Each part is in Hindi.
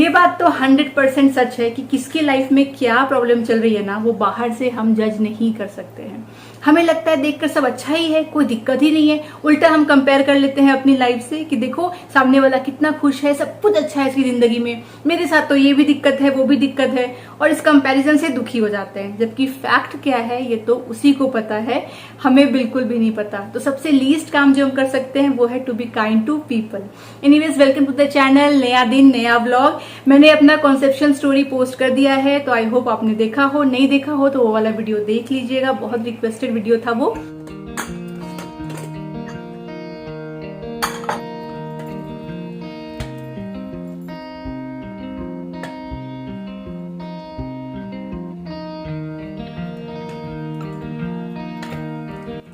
ये बात तो 100% सच है कि किसकी लाइफ में क्या प्रॉब्लम चल रही है ना, वो बाहर से हम जज नहीं कर सकते हैं। हमें लगता है देखकर सब अच्छा ही है, कोई दिक्कत ही नहीं है। उल्टा हम कंपेयर कर लेते हैं अपनी लाइफ से कि देखो सामने वाला कितना खुश है, सब कुछ अच्छा है इसकी जिंदगी में, मेरे साथ तो ये भी दिक्कत है वो भी दिक्कत है, और इस कंपैरिजन से दुखी हो जाते हैं। जबकि फैक्ट क्या है ये तो उसी को पता है, हमें बिल्कुल भी नहीं पता। तो सबसे लीस्ट काम जो हम कर सकते हैं वो है to be kind to people. Anyways, welcome to the channel. नया दिन नया व्लॉग। मैंने अपना कॉन्सेप्शन स्टोरी पोस्ट कर दिया है, तो आई होप आपने देखा हो, नहीं देखा हो तो वो वाला वीडियो देख लीजिएगा, बहुत रिक्वेस्टेड वीडियो था वो।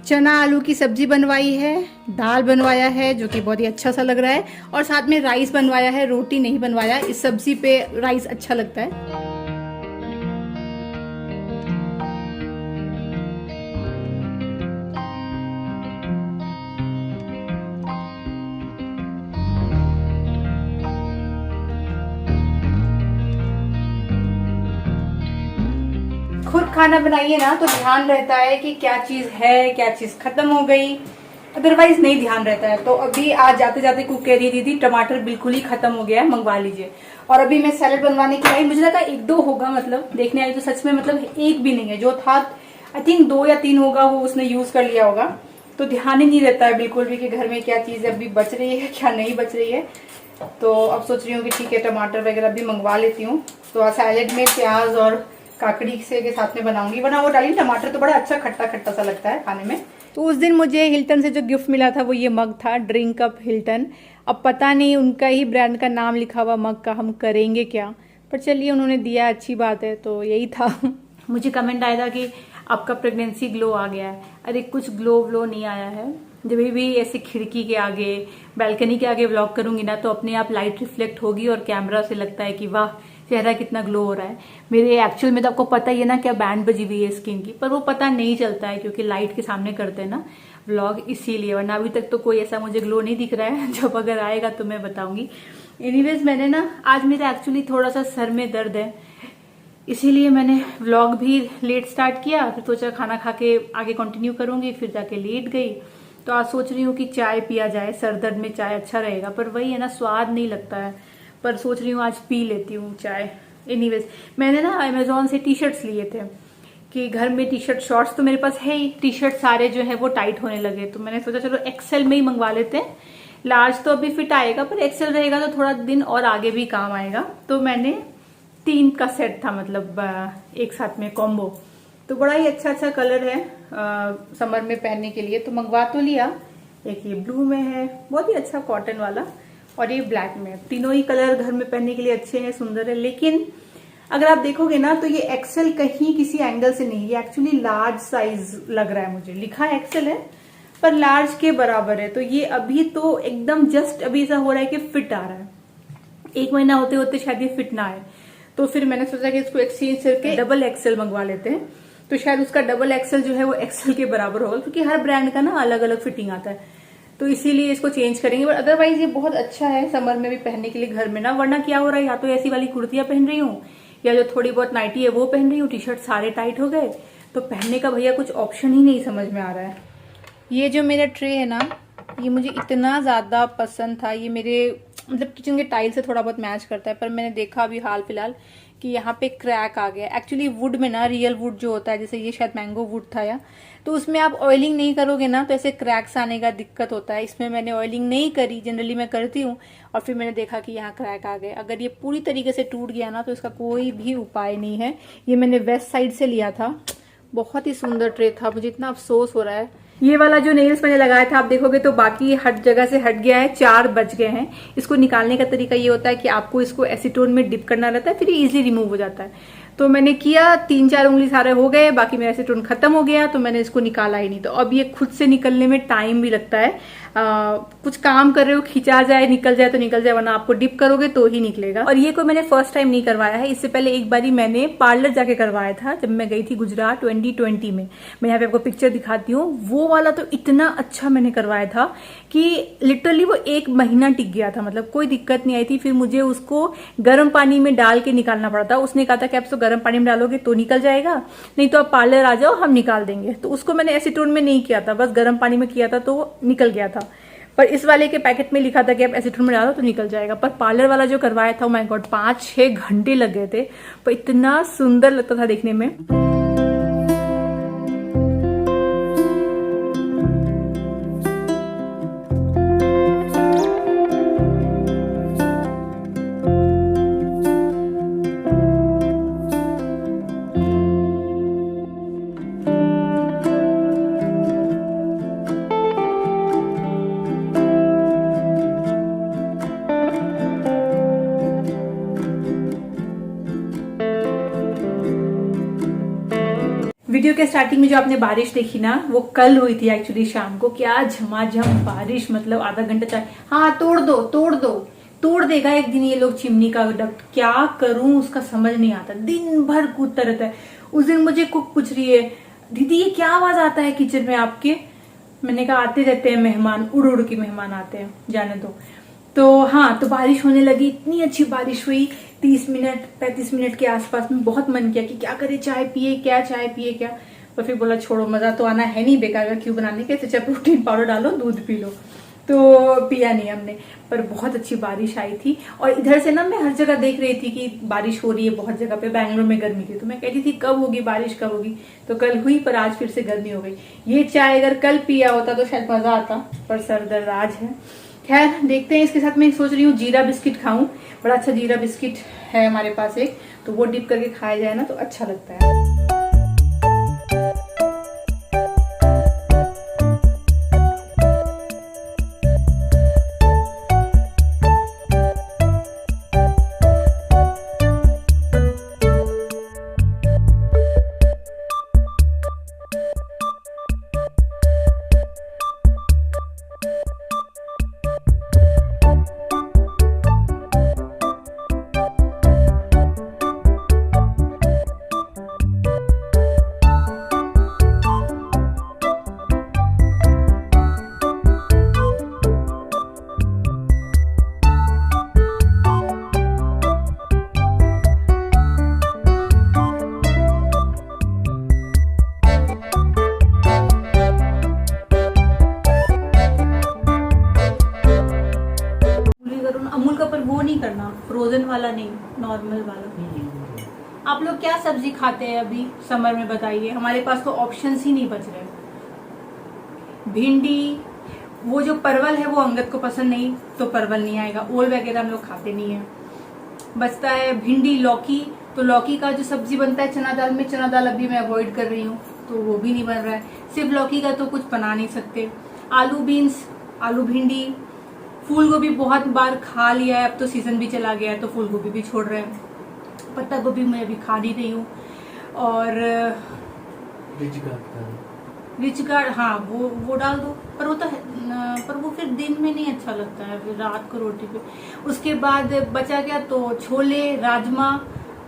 चना आलू की सब्जी बनवाई है, दाल बनवाया है जो कि बहुत ही अच्छा सा लग रहा है, और साथ में राइस बनवाया है, रोटी नहीं बनवाया। इस सब्जी पे राइस अच्छा लगता है। खुद खाना बनाइए ना तो ध्यान रहता है कि क्या चीज है, क्या चीज खत्म हो गई, अदरवाइज नहीं ध्यान रहता है। तो अभी आज जाते जाते कुक कह रही थी टमाटर बिल्कुल ही खत्म हो गया है, मंगवा लीजिए। और अभी मैं सैलेड बनवाने के लिए आई, मुझे लगा 1-2 होगा, मतलब देखने आई तो सच में मतलब एक भी नहीं है। जो था आई थिंक 2 या 3 होगा, वो उसने यूज कर लिया होगा। तो ध्यान ही नहीं रहता है बिल्कुल भी कि घर में क्या चीज अभी बच रही है क्या नहीं बच रही है। तो अब सोच रही हूँ कि ठीक है टमाटर वगैरह भी मंगवा लेती हूँ। तो सैलेड में प्याज और काकड़ी से के साथ में बनाऊंगी, वो डाली टमाटर तो बड़ा अच्छा खट्टा खट्टा सा लगता है खाने में। तो उस दिन मुझे हिल्टन से जो गिफ्ट मिला था वो ये मग था, ड्रिंक कप हिल्टन। अब पता नहीं उनका ही ब्रांड का नाम लिखा हुआ मग का हम करेंगे क्या, पर चलिए उन्होंने दिया, अच्छी बात है। तो यही था। मुझे कमेंट आया था कि आपका प्रेगनेंसी ग्लो आ गया है। अरे कुछ ग्लो व्लो नहीं आया है। जब भी ऐसे खिड़की के आगे, बालकनी के आगे व्लॉग करूंगी ना तो अपने आप लाइट रिफ्लेक्ट होगी और कैमरा से लगता है कि वाह चेहरा कितना ग्लो हो रहा है। मेरे एक्चुअल में तो आपको पता ही है ना क्या बैंड बजी हुई है स्किन की, पर वो पता नहीं चलता है क्योंकि लाइट के सामने करते हैं ना व्लॉग, इसीलिए। वरना अभी तक तो कोई ऐसा मुझे ग्लो नहीं दिख रहा है। जब अगर आएगा तो मैं बताऊंगी। एनीवेज, मैंने ना आज मेरा एक्चुअली थोड़ा सा सर में दर्द है, इसीलिए मैंने व्लॉग भी लेट स्टार्ट किया। फिर सोचा खाना खा के आगे कंटिन्यू करूंगी, फिर जाके लेट गई। तो आज सोच रही हूँ कि चाय पिया जाए, सर दर्द में चाय अच्छा रहेगा, पर वही है ना स्वाद नहीं लगता है। पर सोच रही हूँ आज पी लेती हूँ चाय। एनीवेज, मैंने ना अमेजोन से टी शर्ट्स लिए थे कि घर में टी शर्ट शॉर्ट्स तो मेरे पास है ही, टी शर्ट सारे जो है वो टाइट होने लगे। तो मैंने सोचा चलो एक्सेल में ही मंगवा लेते हैं। लार्ज तो अभी फिट आएगा, पर एक्सेल रहेगा तो थोड़ा दिन और आगे भी काम आएगा। तो मैंने 3 का सेट था, मतलब एक साथ में कॉम्बो। तो बड़ा ही अच्छा कलर है समर में पहनने के लिए, तो मंगवा तो लिया। एक ये ब्लू में है, बहुत ही अच्छा कॉटन वाला, और ये ब्लैक में। तीनों ही कलर घर में पहनने के लिए अच्छे हैं, सुंदर है। लेकिन अगर आप देखोगे ना तो ये एक्सेल कहीं किसी एंगल से नहीं, ये एक्चुअली लार्ज साइज लग रहा है मुझे। लिखा है एक्सेल है पर लार्ज के बराबर है। तो ये अभी तो एकदम जस्ट अभी ऐसा हो रहा है कि फिट आ रहा है, 1 महीना होते होते शायद ये फिट ना आए। तो फिर मैंने सोचा कि इसको एक्सचेंज करके डबल एक्सेल मंगवा लेते हैं, तो शायद उसका डबल एक्सेल जो है वो एक्सेल के बराबर होगा, क्योंकि हर ब्रांड का ना अलग अलग फिटिंग आता है। तो इसीलिए इसको चेंज करेंगे। बट अदरवाइज ये बहुत अच्छा है समर में भी पहनने के लिए घर में ना। वरना क्या हो रहा है, या तो ऐसी वाली कुर्तियां पहन रही हूँ, या जो थोड़ी बहुत नाइटी है वो पहन रही हूँ। टी शर्ट सारे टाइट हो गए, तो पहनने का भैया कुछ ऑप्शन ही नहीं समझ में आ रहा है। ये जो मेरा ट्रे है ना, ये मुझे इतना ज्यादा पसंद था। ये मेरे मतलब किचन के टाइल से थोड़ा बहुत मैच करता है, पर मैंने देखा अभी हाल फिलहाल कि यहाँ पे क्रैक आ गया। एक्चुअली वुड में ना, रियल वुड जो होता है, जैसे ये शायद मैंगो वुड था या, तो उसमें आप ऑयलिंग नहीं करोगे ना तो ऐसे क्रैक्स आने का दिक्कत होता है। इसमें मैंने ऑयलिंग नहीं करी, जनरली मैं करती हूँ, और फिर मैंने देखा कि यहाँ क्रैक आ गए। अगर ये पूरी तरीके से टूट गया ना तो इसका कोई भी उपाय नहीं है। ये मैंने वेस्ट साइड से लिया था, बहुत ही सुंदर ट्रे था। मुझे इतना अफसोस हो रहा है। ये वाला जो नेल्स मैंने लगाया था, आप देखोगे तो बाकी हट जगह से हट गया है, 4 बच गए हैं। इसको निकालने का तरीका ये होता है कि आपको इसको एसीटोन में डिप करना रहता है, फिर इजीली रिमूव हो जाता है। तो मैंने किया, 3-4 उंगली सारे हो गए, बाकी मेरा एसीटोन खत्म हो गया, तो मैंने इसको निकाला ही नहीं। तो अब ये खुद से निकलने में टाइम भी लगता है। कुछ काम कर रहे हो, खिंचा जाए निकल जाए तो निकल जाए, वरना आपको डिप करोगे तो ही निकलेगा। और ये कोई मैंने फर्स्ट टाइम नहीं करवाया है, इससे पहले एक बारी मैंने पार्लर जाके करवाया था जब मैं गई थी गुजरात 2020 में। मैं यहाँ पे आपको पिक्चर दिखाती हूँ। वो वाला तो इतना अच्छा मैंने करवाया था कि लिटरली वो 1 महीना टिक गया था, मतलब कोई दिक्कत नहीं आई थी। फिर मुझे उसको गर्म पानी में डाल के निकालना पड़ा था। उसने कहा था कि आप तो गर्म पानी में डालोगे तो निकल जाएगा, नहीं तो आप पार्लर आ जाओ हम निकाल देंगे। तो उसको मैंने एसीटोन में नहीं किया था, बस गर्म पानी में किया था तो वो निकल गया था। पर इस वाले के पैकेट में लिखा था कि आप एसीटोन में डालो तो निकल जाएगा। पर पार्लर वाला जो करवाया था, माय गॉड 5-6 घंटे लग गए थे, पर इतना सुंदर लगता था देखने में। वीडियो के स्टार्टिंग में जो आपने बारिश देखी ना, वो कल हुई थी एक्चुअली शाम को। क्या झमाझम बारिश, मतलब आधा घंटा चाहे। हाँ तोड़ दो तोड़ दो, तोड़ देगा एक दिन ये लोग चिमनी का डक्ट। क्या करूं उसका समझ नहीं आता, दिन भर कूदता रहता है। उस दिन मुझे कुक पूछ रही है, दीदी ये क्या आवाज आता है किचन में आपके? मैंने कहा आते रहते हैं मेहमान, उड़ उड़ के मेहमान आते हैं, जाने दो। तो हाँ, तो बारिश होने लगी, इतनी अच्छी बारिश हुई। 30 मिनट 35 मिनट के आसपास में बहुत मन किया कि क्या करे, चाय पिए क्या, चाय पिए क्या। पर फिर बोला छोड़ो, मजा तो आना है नहीं, बेकार का क्यों बनाने के, तो चाहे प्रोटीन पाउडर डालो दूध पी लो। तो पिया नहीं हमने। पर बहुत अच्छी बारिश आई थी। और इधर से ना मैं हर जगह देख रही थी कि बारिश हो रही है बहुत जगह पे। बैंगलोर में गर्मी थी तो मैं कहती थी कब होगी बारिश, कब होगी। तो कल हुई, पर आज फिर से गर्मी हो गई। ये चाय अगर कल पिया होता तो शायद मजा आता, पर सर दर्द आज है। खैर देखते हैं। इसके साथ मैं सोच रही हूँ जीरा बिस्किट खाऊं। बड़ा अच्छा जीरा बिस्किट है हमारे पास एक, तो वो डिप करके खाया जाए ना तो अच्छा लगता है। अमूल का, पर वो नहीं करना, फ्रोजन वाला नहीं, नॉर्मल वाला। आप लोग क्या सब्जी खाते हैं अभी समर में बताइए? हमारे पास तो ऑप्शंस ही नहीं बच रहे। भिंडी, वो जो परवल है वो अंगद को पसंद नहीं, तो परवल नहीं आएगा। ओल वगैरह हम लोग खाते नहीं है। बचता है भिंडी, लौकी। तो लौकी का जो सब्जी बनता है चना दाल में, चना दाल अभी मैं अवॉइड कर रही हूँ, तो वो भी नहीं बन रहा है। सिर्फ लौकी का तो कुछ बना नहीं सकते। आलू बीन्स, आलू भिंडी, फूल गोभी बहुत बार खा लिया है, अब तो सीजन भी चला गया है तो फूल गोभी भी छोड़ रहे हैं। पत्ता गोभी मैं अभी खा नहीं रही हूँ। और रिच गार्ड, हाँ वो डाल दो, पर वो तो पर वो फिर दिन में नहीं अच्छा लगता है, फिर रात को रोटी पे। उसके बाद बचा गया तो छोले, राजमा,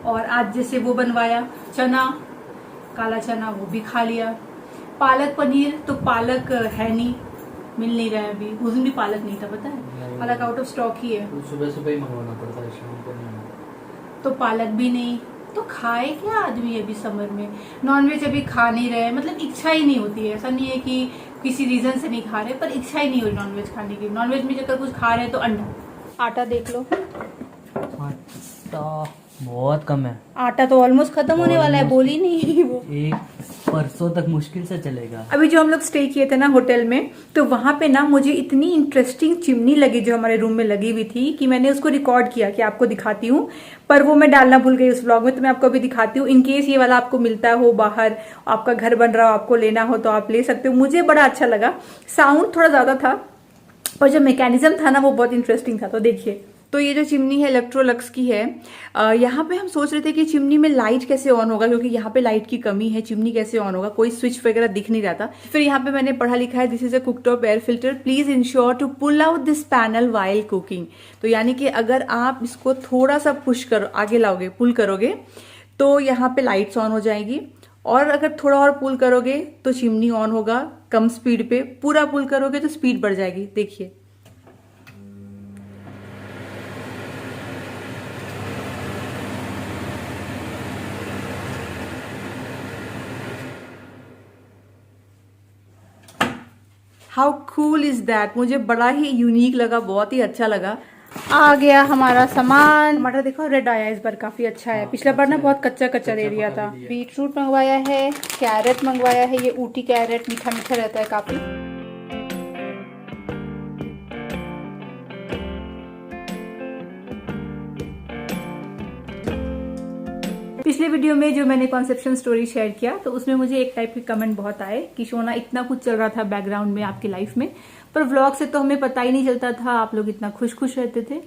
और आज जैसे वो बनवाया चना, काला चना, वो भी खा लिया। पालक पनीर, तो पालक है नहीं, मिल नहीं रहा है अभी। उस दिन भी पालक नहीं था, पता है, पालक आउट ऑफ स्टॉक ही है। सुबह सुबह ही मंगवाना पड़ता है, शाम को नहीं। तो पालक भी नहीं, तो खाए क्या आदमी अभी समर में? नॉनवेज अभी खा नहीं रहे, मतलब इच्छा ही नहीं होती है। ऐसा नहीं है कि किसी रीजन से नहीं खा रहे, पर इच्छा ही नहीं हो रही नॉनवेज खाने की। नॉनवेज में अगर कुछ खा रहे हैं तो अंडा। आटा देख लो, आटा बहुत कम है। आटा तो ऑलमोस्ट खत्म होने वाला है, बोली नहीं वो। एक परसों तक मुश्किल से चलेगा। अभी जो हम लोग स्टे किए थे ना होटल में, तो वहां पे ना मुझे इतनी इंटरेस्टिंग चिमनी लगी जो हमारे रूम में लगी हुई थी, कि मैंने उसको रिकॉर्ड किया कि आपको दिखाती हूँ, पर वो मैं डालना भूल गई उस व्लॉग में। तो मैं आपको अभी दिखाती हूँ, इन केस ये वाला आपको मिलता हो बाहर, आपका घर बन रहा हो, आपको लेना हो तो आप ले सकते हो। मुझे बड़ा अच्छा लगा। साउंड थोड़ा ज्यादा था, पर जो मैकेनिज्म था ना वो बहुत इंटरेस्टिंग था। तो देखिए, तो ये जो चिमनी है इलेक्ट्रोलक्स की है। यहाँ पे हम सोच रहे थे कि चिमनी में लाइट कैसे ऑन होगा, क्योंकि यहाँ पे लाइट की कमी है, चिमनी कैसे ऑन होगा, कोई स्विच वगैरह दिख नहीं रहा था। फिर यहाँ पे मैंने पढ़ा लिखा है this is a cooktop air filter, please ensure to pull out this panel while cooking. तो यानी कि अगर आप इसको थोड़ा सा पुश करो, आगे लाओगे, पुल करोगे तो यहाँ पे लाइट्स ऑन हो जाएगी, और अगर थोड़ा और पुल करोगे तो चिमनी ऑन होगा कम स्पीड पे, पूरा पुल करोगे तो स्पीड बढ़ जाएगी। देखिए हाउ कूल इज दैट, मुझे बड़ा ही यूनिक लगा, बहुत ही अच्छा लगा। आ गया हमारा सामान। टमाटर देखो रेड आया इस बार, काफी अच्छा है। पिछला बार ना बहुत कच्चा कच्चा दे दिया था। बीटरूट मंगवाया है, कैरेट मंगवाया है, ये ऊटी कैरेट मीठा मीठा रहता है काफी। पिछले वीडियो में जो मैंने कॉन्सेप्शन स्टोरी शेयर किया तो उसमें मुझे एक टाइप के कमेंट बहुत आए कि शोना इतना कुछ चल रहा था बैकग्राउंड में आपकी लाइफ में, पर व्लॉग से तो हमें पता ही नहीं चलता था, आप लोग इतना खुश खुश रहते थे।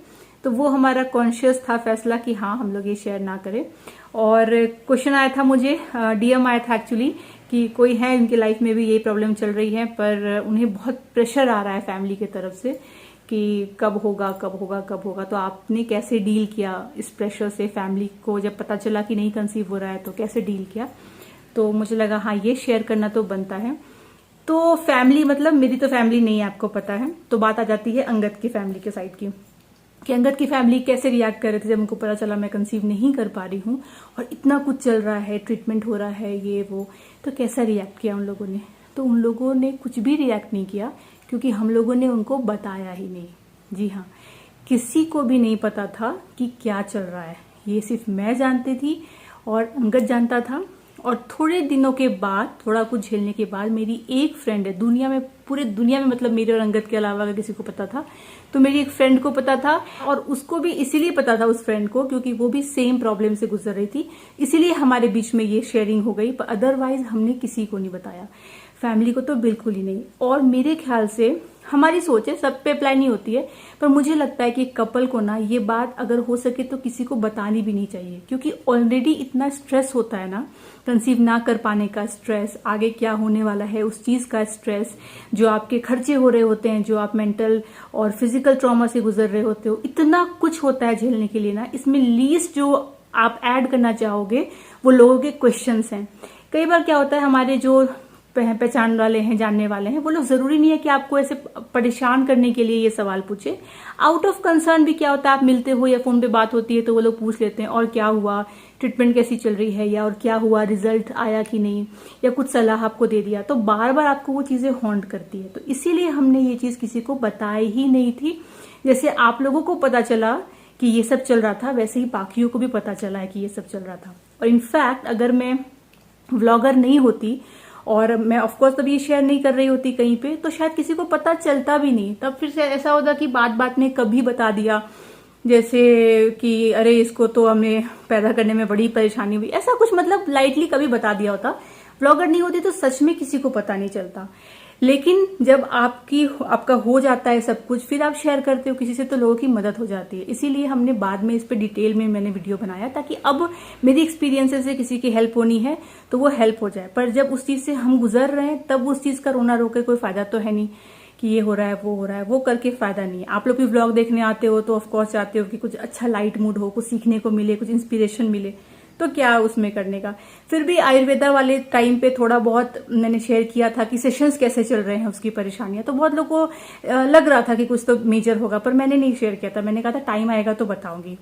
तो वो हमारा कॉन्शियस था फैसला कि हाँ हम लोग ये शेयर ना करें। और क्वेश्चन आया था मुझे, डीएम आया था एक्चुअली, कि कोई है इनकी लाइफ में भी ये प्रॉब्लम चल रही है, पर उन्हें बहुत प्रेशर आ रहा है फैमिली की तरफ से कि कब होगा कब होगा कब होगा। तो आपने कैसे डील किया इस प्रेशर से, फैमिली को जब पता चला कि नहीं कंसीव हो रहा है तो कैसे डील किया। तो मुझे लगा हाँ ये शेयर करना तो बनता है। तो फैमिली मतलब मेरी तो फैमिली नहीं है, आपको पता है। तो बात आ जाती है अंगद की फैमिली के साइड की, कि अंगद की फैमिली कैसे रिएक्ट कर रहे थे जब उनको पता चला मैं कंसीव नहीं कर पा रही हूँ और इतना कुछ चल रहा है, ट्रीटमेंट हो रहा है, ये वो। तो कैसा रिएक्ट किया उन लोगों ने? तो उन लोगों ने कुछ भी रिएक्ट नहीं किया, क्योंकि हम लोगों ने उनको बताया ही नहीं। जी हाँ, किसी को भी नहीं पता था कि क्या चल रहा है, ये सिर्फ मैं जानती थी और अंगद जानता था। और थोड़े दिनों के बाद, थोड़ा कुछ झेलने के बाद, मेरी एक फ्रेंड है दुनिया में, पूरे दुनिया में मतलब मेरे और अंगद के अलावा अगर किसी को पता था तो मेरी एक फ्रेंड को पता था। और उसको भी इसीलिए पता था, उस फ्रेंड को, क्योंकि वो भी सेम प्रॉब्लम से गुजर रही थी, इसीलिए हमारे बीच में ये शेयरिंग हो गई। पर अदरवाइज हमने किसी को नहीं बताया, फैमिली को तो बिल्कुल ही नहीं। और मेरे ख्याल से हमारी सोच है, सब पे अप्लाई नहीं होती है, पर मुझे लगता है कि कपल को ना ये बात अगर हो सके तो किसी को बतानी भी नहीं चाहिए, क्योंकि ऑलरेडी इतना स्ट्रेस होता है ना, कंसीव ना कर पाने का स्ट्रेस, आगे क्या होने वाला है उस चीज का स्ट्रेस, जो आपके खर्चे हो रहे होते हैं, जो आप मेंटल और फिजिकल ट्रॉमा से गुजर रहे होते हो, इतना कुछ होता है झेलने के लिए ना। इसमें लीस्ट जो आप ऐड करना चाहोगे वो लोगों के क्वेश्चंस हैं। कई बार क्या होता है, हमारे जो पहचान वाले हैं, जानने वाले हैं, वो लोग जरूरी नहीं है कि आपको ऐसे परेशान करने के लिए ये सवाल पूछे। आउट ऑफ कंसर्न भी क्या होता है, आप मिलते हो या फोन पे बात होती है तो वो लोग पूछ लेते हैं और क्या हुआ, ट्रीटमेंट कैसी चल रही है, या और क्या हुआ, रिजल्ट आया कि नहीं, या कुछ सलाह आपको दे दिया। तो बार बार आपको वो चीजें हॉन्ट करती है। तो इसीलिए हमने ये चीज किसी को बताई ही नहीं थी। जैसे आप लोगों को पता चला कि ये सब चल रहा था, वैसे ही बाकियों को भी पता चला है कि ये सब चल रहा था। और इनफैक्ट अगर मैं व्लॉगर नहीं होती और मैं ऑफकोर्स तब ये शेयर नहीं कर रही होती कहीं पे, तो शायद किसी को पता चलता भी नहीं। तब फिर से ऐसा होता कि बात बात में कभी बता दिया, जैसे कि अरे इसको तो हमने पैदा करने में बड़ी परेशानी हुई, ऐसा कुछ मतलब लाइटली कभी बता दिया होता। व्लॉगर नहीं होती तो सच में किसी को पता नहीं चलता। लेकिन जब आपका हो जाता है सब कुछ, फिर आप शेयर करते हो किसी से, तो लोगों की मदद हो जाती है। इसीलिए हमने बाद में इस पे डिटेल में मैंने वीडियो बनाया, ताकि अब मेरी एक्सपीरियंसेस से किसी की हेल्प होनी है तो वो हेल्प हो जाए। पर जब उस चीज से हम गुजर रहे हैं तब उस चीज का रोना रो के कोई फायदा तो है नहीं कि ये हो रहा है वो हो रहा है, वो करके फायदा नहीं है। आप लोग भी व्लॉग देखने आते हो तो ऑफकोर्स चाहते हो कि कुछ अच्छा लाइट मूड हो, कुछ सीखने को मिले, कुछ इंस्पिरेशन मिले, तो क्या उसमें करने का। फिर भी आयुर्वेदा वाले टाइम पे थोड़ा बहुत मैंने शेयर किया था कि सेशंस कैसे चल रहे हैं, उसकी परेशानियां, तो बहुत लोगों को लग रहा था कि कुछ तो मेजर होगा, पर मैंने नहीं शेयर किया था। मैंने कहा था टाइम आएगा तो बताऊंगी।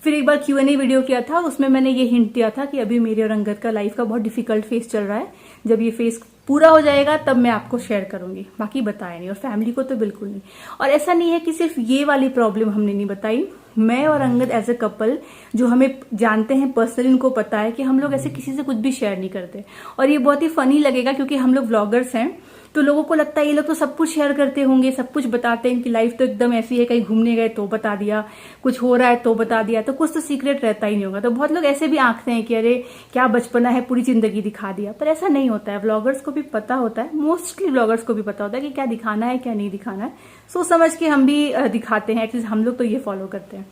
फिर एक बार Q&A वीडियो किया था, उसमें मैंने ये हिंट दिया था कि अभी मेरे और अंगद का लाइफ का बहुत डिफिकल्ट फेज चल रहा है, जब ये फेज पूरा हो जाएगा तब मैं आपको शेयर करूंगी। बाकी बताया नहीं, और फैमिली को तो बिल्कुल नहीं। और ऐसा नहीं है कि सिर्फ ये वाली प्रॉब्लम हमने नहीं बताई, मैं और अंगद एज ए कपल जो हमें जानते हैं पर्सनली, उनको पता है कि हम लोग ऐसे किसी से कुछ भी शेयर नहीं करते। और ये बहुत ही फनी लगेगा क्योंकि हम लोग व्लॉगर्स हैं, तो लोगों को लगता है ये लोग तो सब कुछ शेयर करते होंगे, सब कुछ बताते हैं, इनकी लाइफ तो एकदम ऐसी है, कहीं घूमने गए तो बता दिया, कुछ हो रहा है तो बता दिया, तो कुछ तो सीक्रेट रहता ही नहीं होगा। तो बहुत लोग ऐसे भी आंकते हैं कि अरे क्या बचपना है, पूरी जिंदगी दिखा दिया, पर ऐसा नहीं होता है। व्लॉगर्स को भी पता होता है, मोस्टली व्लॉगर्स को भी पता होता है कि क्या दिखाना है क्या नहीं दिखाना है। सोच समझ के हम भी दिखाते हैं, एटलीस्ट हम लोग तो ये फॉलो करते हैं।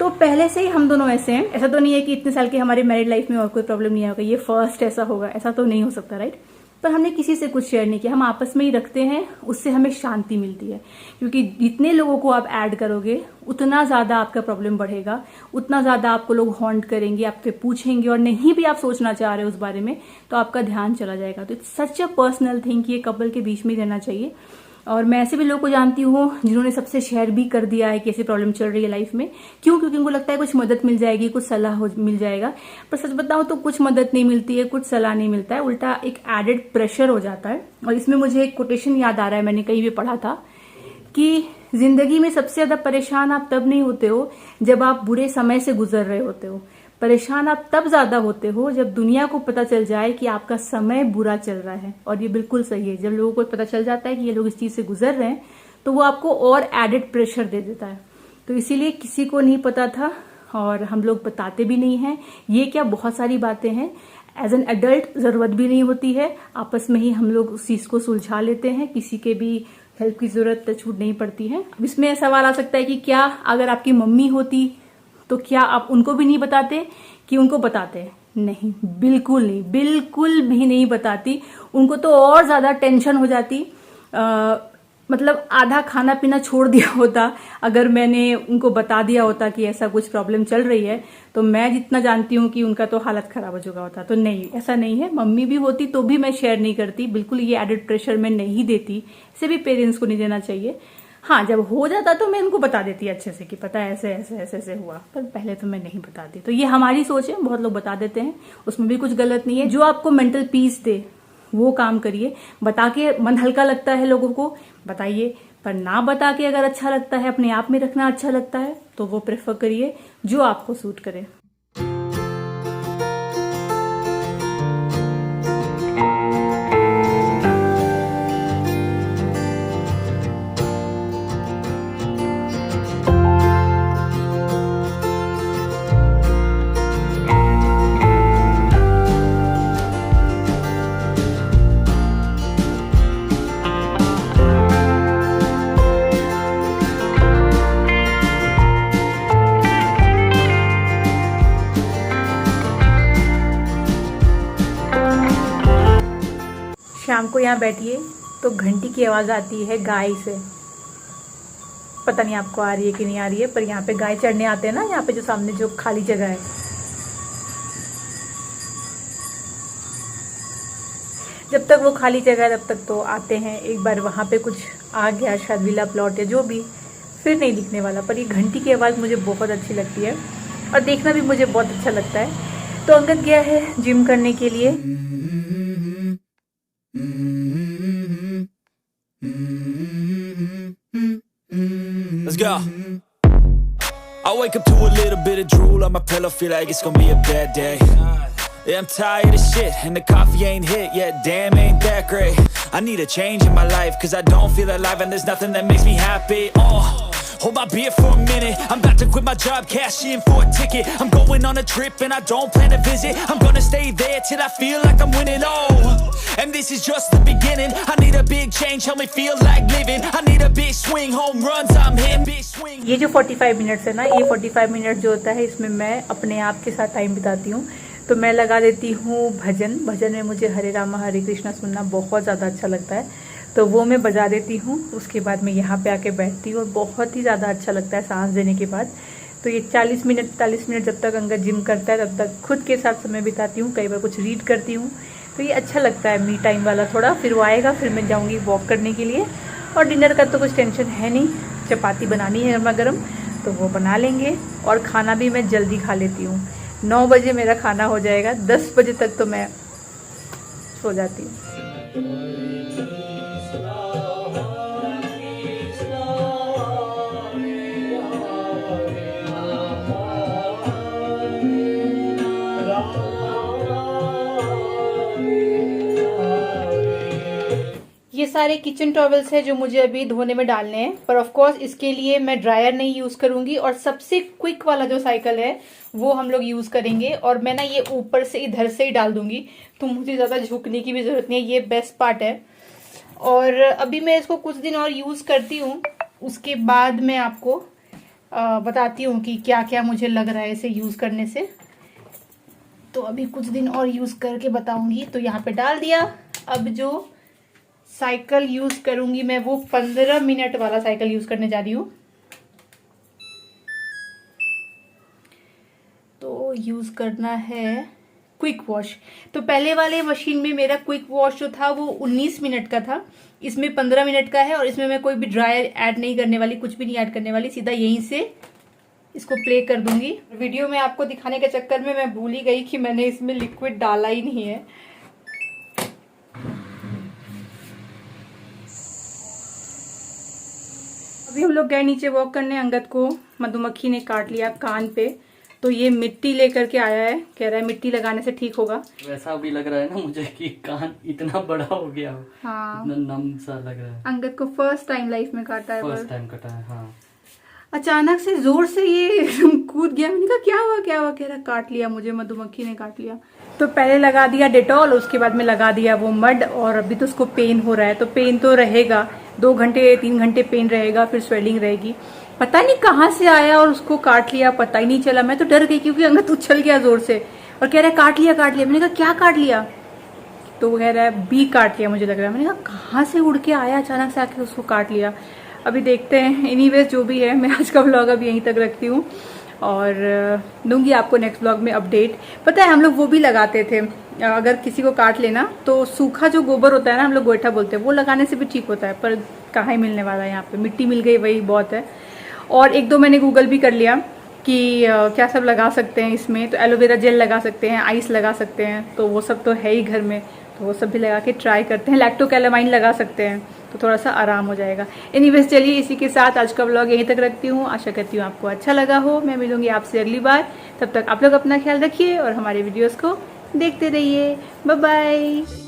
तो पहले से ही हम दोनों ऐसे हैं, ऐसा तो नहीं है कि इतने साल की हमारे मैरिड लाइफ में और कोई प्रॉब्लम नहीं होगा, ये फर्स्ट ऐसा होगा, ऐसा तो नहीं हो सकता, राइट। पर हमने किसी से कुछ शेयर नहीं किया, हम आपस में ही रखते हैं, उससे हमें शांति मिलती है। क्योंकि जितने लोगों को आप ऐड करोगे उतना ज्यादा आपका प्रॉब्लम बढ़ेगा, उतना ज्यादा आपको लोग हॉन्ट करेंगे, आपसे पूछेंगे, और नहीं भी आप सोचना चाह रहे हो उस बारे में तो आपका ध्यान चला जाएगा। तो it's such a personal thing कि ये कपल के बीच में ही रहना चाहिए। और मैं ऐसे भी लोगों को जानती हूँ जिन्होंने सबसे शेयर भी कर दिया है कि ऐसी प्रॉब्लम चल रही है लाइफ में। क्यों? क्योंकि उनको लगता है कुछ मदद मिल जाएगी, कुछ सलाह मिल जाएगा। पर सच बताऊं तो कुछ मदद नहीं मिलती है, कुछ सलाह नहीं मिलता है, उल्टा एक एडेड प्रेशर हो जाता है। और इसमें मुझे एक कोटेशन याद आ रहा है, मैंने कहीं भी पढ़ा था कि जिंदगी में सबसे ज्यादा परेशान आप तब नहीं होते हो जब आप बुरे समय से गुजर रहे होते हो। परेशान आप तब ज्यादा होते हो जब दुनिया को पता चल जाए कि आपका समय बुरा चल रहा है। और ये बिल्कुल सही है, जब लोगों को पता चल जाता है कि ये लोग इस चीज से गुजर रहे हैं तो वो आपको और एडेड प्रेशर दे देता है। तो इसीलिए किसी को नहीं पता था और हम लोग बताते भी नहीं है। ये क्या, बहुत सारी बातें हैं, एज एन एडल्ट जरूरत भी नहीं होती है, आपस में ही हम लोग उस चीज को सुलझा लेते हैं, किसी के भी हेल्प की जरूरत छूट नहीं पड़ती है। अब इसमें सवाल आ सकता है कि क्या अगर आपकी मम्मी होती तो क्या आप उनको भी नहीं बताते कि उनको बताते? नहीं, बिल्कुल नहीं, बिल्कुल भी नहीं बताती। उनको तो और ज्यादा टेंशन हो जाती। मतलब आधा खाना पीना छोड़ दिया होता अगर मैंने उनको बता दिया होता कि ऐसा कुछ प्रॉब्लम चल रही है। तो मैं जितना जानती हूँ कि उनका तो हालत खराब हो चुका होता। तो नहीं, ऐसा नहीं है। मम्मी भी होती तो भी मैं शेयर नहीं करती, बिल्कुल ये एडेड प्रेशर मैं नहीं देती। इसे भी पेरेंट्स को नहीं देना चाहिए। हाँ, जब हो जाता तो मैं उनको बता देती अच्छे से कि पता है ऐसे ऐसे ऐसे ऐसे हुआ, पर पहले तो मैं नहीं बताती। तो ये हमारी सोच है, बहुत लोग बता देते हैं, उसमें भी कुछ गलत नहीं है। जो आपको मेंटल पीस दे वो काम करिए। बता के मन हल्का लगता है लोगों को, बताइए। पर ना बता के अगर अच्छा लगता है, अपने आप में रखना अच्छा लगता है, तो वो प्रेफर करिए जो आपको सूट करे। शाम को यहाँ बैठिए तो घंटी की आवाज आती है गाय से। पता नहीं आपको आ रही है कि नहीं आ रही है, पर यहाँ पे गाय चढ़ने आते हैं ना, यहाँ पे जो सामने जो खाली जगह है, जब तक वो खाली जगह है तब तक तो आते हैं। एक बार वहां पे कुछ आ गया, शायद विला प्लॉट या जो भी, फिर नहीं दिखने वाला। पर ये घंटी की आवाज मुझे बहुत अच्छी लगती है और देखना भी मुझे बहुत अच्छा लगता है। तो अंगद गया है जिम करने के लिए। Let's go. I wake up to a little bit of drool on my pillow, feel like it's gonna be a bad day. Yeah, I'm tired of shit, and the coffee ain't hit yet, damn ain't that great. I need a change in my life, cause I don't feel alive and there's nothing that makes me happy. Hold my beer for a minute, I'm about to quit my job, cash in for a ticket. I'm going on a trip and I don't plan to visit, I'm gonna stay there till I feel like I'm winning, and this is just the beginning. I need a big change, help me feel like living. I need a big swing, home runs, I'm hitting big swing. ये जो 45 मिनट्स है ना, ये 45 मिनट जो होता है इसमें मैं अपने आप के साथ टाइम बिताती हूँ। तो मैं लगा देती हूँ भजन। भजन में मुझे हरे रामा हरे कृष्णा सुनना बहुत ज़्यादा अच्छा लगता है, तो वो मैं बजा देती हूँ। उसके बाद मैं यहाँ पे आके बैठती हूँ और बहुत ही ज़्यादा अच्छा लगता है सांस देने के बाद। तो ये 40 मिनट 45 मिनट जब तक अंगद जिम करता है तब तक खुद के साथ समय बिताती हूँ। कई बार कुछ रीड करती हूँ, तो ये अच्छा लगता है, मी टाइम वाला थोड़ा। फिर वो आएगा, फिर मैं जाऊँगी वॉक करने के लिए। और डिनर का तो कुछ टेंशन है नहीं, चपाती बनानी है गर्मा गर्म, तो वो बना लेंगे। और खाना भी मैं जल्दी खा लेती हूँ, 9 बजे मेरा खाना हो जाएगा, 10 बजे तक तो मैं सो जाती हूँ। ये सारे किचन टॉवल्स हैं जो मुझे अभी धोने में डालने हैं, पर ऑफ कोर्स इसके लिए मैं ड्रायर नहीं यूज करूंगी और सबसे क्विक वाला जो साइकिल है वो हम लोग यूज करेंगे। और मैं ना ये ऊपर से इधर से ही डाल दूंगी, तो मुझे ज्यादा झुकने की भी जरूरत नहीं है, ये बेस्ट पार्ट है। और अभी मैं इसको कुछ दिन और यूज करती हूँ, उसके बाद मैं आपको बताती हूँ कि क्या क्या मुझे लग रहा है इसे यूज करने से। तो अभी कुछ दिन और यूज करके बताऊंगी। तो यहाँ पे डाल दिया। अब जो साइकिल यूज करूंगी मैं वो 15 मिनट वाला साइकिल यूज करने जा रही हूँ। तो यूज करना है क्विक वॉश। तो पहले वाले मशीन में मेरा क्विक वॉश जो था वो 19 मिनट का था, इसमें 15 मिनट का है। और इसमें मैं कोई भी ड्रायर ऐड नहीं करने वाली, कुछ भी नहीं ऐड करने वाली, सीधा यहीं से इसको प्ले कर दूंगी। वीडियो में आपको दिखाने के चक्कर में मैं भूल ही गई कि मैंने इसमें लिक्विड डाला ही नहीं है। अभी हम लोग गए नीचे वॉक करने, अंगद को मधुमक्खी ने काट लिया कान पे, तो ये मिट्टी लेकर के आया है, कह रहा है मिट्टी लगाने से ठीक होगा। वैसा भी लग रहा है ना मुझे कि कान इतना बड़ा हो गया हो। हाँ, इतना नम सा लग रहा है। अंगद को फर्स्ट टाइम लाइफ में काटा है, फर्स्ट टाइम कटा है। हाँ, अचानक से जोर से ये कूद गया। मैंने कहा क्या हुआ क्या हुआ, कह रहा काट लिया मुझे, मधुमक्खी ने काट लिया। तो पहले लगा दिया डेटॉल, उसके बाद में लगा दिया वो मड, और अभी तो उसको पेन हो रहा है। तो पेन तो रहेगा, 2 घंटे 3 घंटे पेन रहेगा, फिर स्वेलिंग रहेगी। पता नहीं कहाँ से आया और उसको काट लिया, पता ही नहीं चला। मैं तो डर गई क्योंकि अंगद उछल गया जोर से और कह रहा है काट लिया काट लिया। मैंने कहा क्या काट लिया, तो वो कह रहा है बी काट लिया मुझे लग रहा है। मैंने कहा कहाँ से उड़ के आया अचानक से आके उसको काट लिया। अभी देखते हैं। एनीवेज जो भी है, मैं आज का व्लॉग अब यहीं तक रखती हूँ और दूंगी आपको नेक्स्ट व्लॉग में अपडेट। पता है हम लोग वो भी लगाते थे, अगर किसी को काट लेना तो सूखा जो गोबर होता है ना, हम लोग गोईठा बोलते हैं, वो लगाने से भी ठीक होता है। पर कहाँ ही मिलने वाला है, यहाँ पे मिट्टी मिल गई वही बहुत है। और 1-2 मैंने गूगल भी कर लिया कि क्या सब लगा सकते हैं इसमें। तो एलोवेरा जेल लगा सकते हैं, आइस लगा सकते हैं, तो वो सब तो है ही घर में, तो वो सब भी लगा के ट्राई करते हैं। लैक्टोकैलामाइन लगा सकते हैं, तो थोड़ा सा आराम हो जाएगा। एनीवेज चलिए इसी के साथ आज का व्लॉग यहीं तक रखती हूँ। आशा करती हूँ आपको अच्छा लगा हो। मैं मिलूंगी आपसे अगली बार, तब तक आप लोग अपना ख्याल रखिए और हमारे वीडियोस को देखते रहिए। Bye bye.